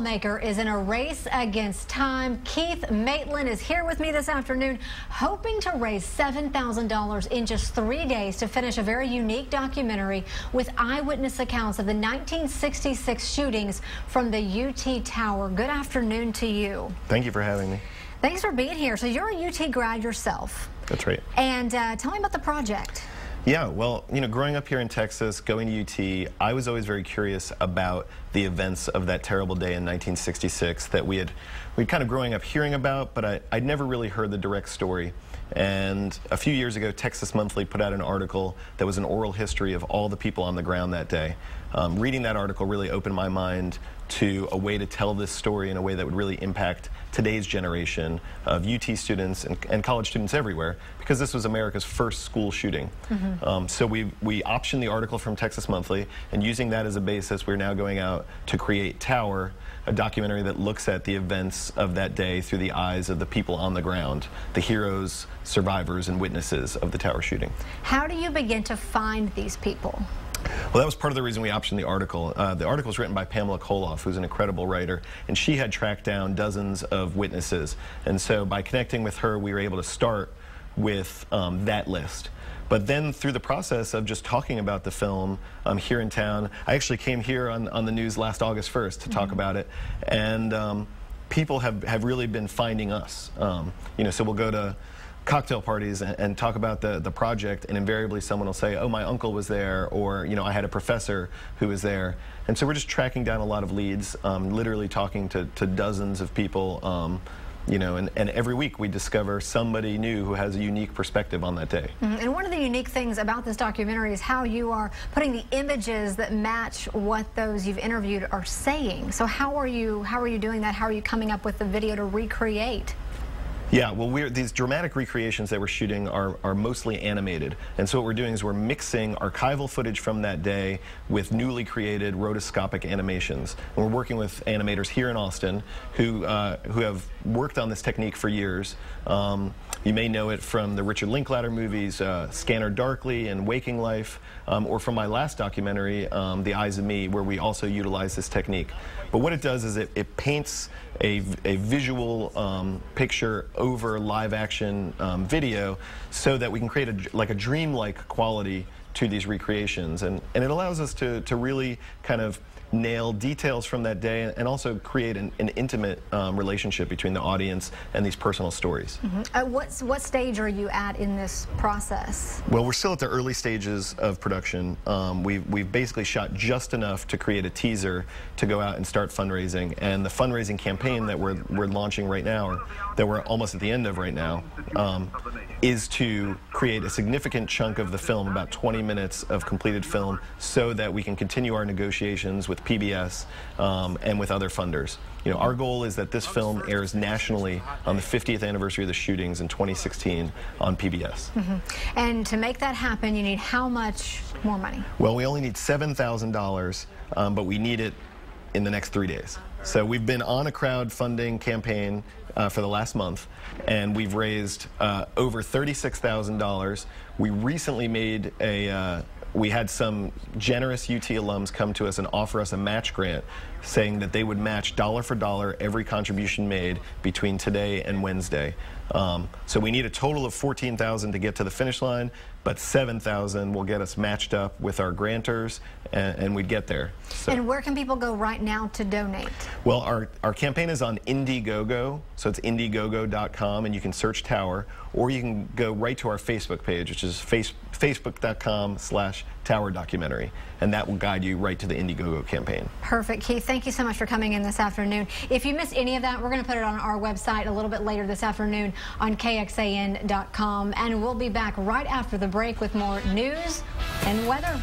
Maker is in a race against time. Keith Maitland is here with me this afternoon, hoping to raise $7,000 in just 3 days to finish a very unique documentary with eyewitness accounts of the 1966 shootings from the UT Tower. Good afternoon to you. Thank you for having me. Thanks for being here. So you're a UT grad yourself. That's right. And tell me about the project. Yeah, well, growing up here in Texas, going to UT, I was always very curious about the events of that terrible day in 1966 that we'd kind of growing up hearing about, but I'd never really heard the direct story. And a few years ago, Texas Monthly put out an article that was an oral history of all the people on the ground that day. Reading that article really opened my mind to a way to tell this story in a way that would really impact today's generation of UT students and college students everywhere, because this was America's first school shooting. So we optioned the article from Texas Monthly, and using that as a basis, we're now going out to create Tower, a documentary that looks at the events of that day through the eyes of the people on the ground, the heroes, survivors, and witnesses of the Tower shooting. How do you begin to find these people? Well, that was part of the reason we optioned the article. The article was written by Pamela Koloff, who's an incredible writer, and she had tracked down dozens of witnesses. And so by connecting with her, we were able to start with that list. But then through the process of just talking about the film here in town, I actually came here on the news last August 1st to talk about it, and people have really been finding us. So we'll go to cocktail parties and talk about the project, and invariably someone will say, oh, my uncle was there, or I had a professor who was there. And so we're just tracking down a lot of leads, literally talking to dozens of people, and every week we discover somebody new who has a unique perspective on that day. And one of the unique things about this documentary is how you are putting the images that match what those you've interviewed are saying. So how are you doing that? How are you coming up with the video to recreate? Yeah, well, these dramatic recreations that we're shooting are mostly animated. And so what we're doing is we're mixing archival footage from that day with newly created rotoscopic animations. And we're working with animators here in Austin who have worked on this technique for years. You may know it from the Richard Linklater movies, Scanner Darkly and Waking Life, or from my last documentary, The Eyes of Me, where we also utilize this technique. But what it does is it paints a visual picture over live action video so that we can create a dreamlike quality to these recreations, and it allows us to really kind of nail details from that day and also create an intimate relationship between the audience and these personal stories. What stage are you at in this process? Well, we're still at the early stages of production. We've basically shot just enough to create a teaser to go out and start fundraising, and the fundraising campaign that we're launching right now, or that we're almost at the end of right now, is to create a significant chunk of the film, about 20 minutes of completed film, so that we can continue our negotiations with PBS and with other funders. Our goal is that this film airs nationally on the 50th anniversary of the shootings in 2016 on PBS. And to make that happen, you need how much more money? Well, we only need $7,000, but we need it in the next 3 days. So we've been on a crowdfunding campaign for the last month, and we've raised over $36,000. We recently made we had some generous UT alums come to us and offer us a match grant, saying that they would match dollar for dollar every contribution made between today and Wednesday. So we need a total of $14,000 to get to the finish line, but $7,000 will get us matched up with our grantors, and we'd get there. So. And where can people go right now to donate? Well, our campaign is on Indiegogo, so it's Indiegogo.com, and you can search Tower, or you can go right to our Facebook page, which is Facebook.com/Tower Documentary, and that will guide you right to the Indiegogo campaign. Perfect. Keith, thank you so much for coming in this afternoon. If you missed any of that, we're going to put it on our website a little bit later this afternoon on KXAN.com, and we'll be back right after the break with more news and weather.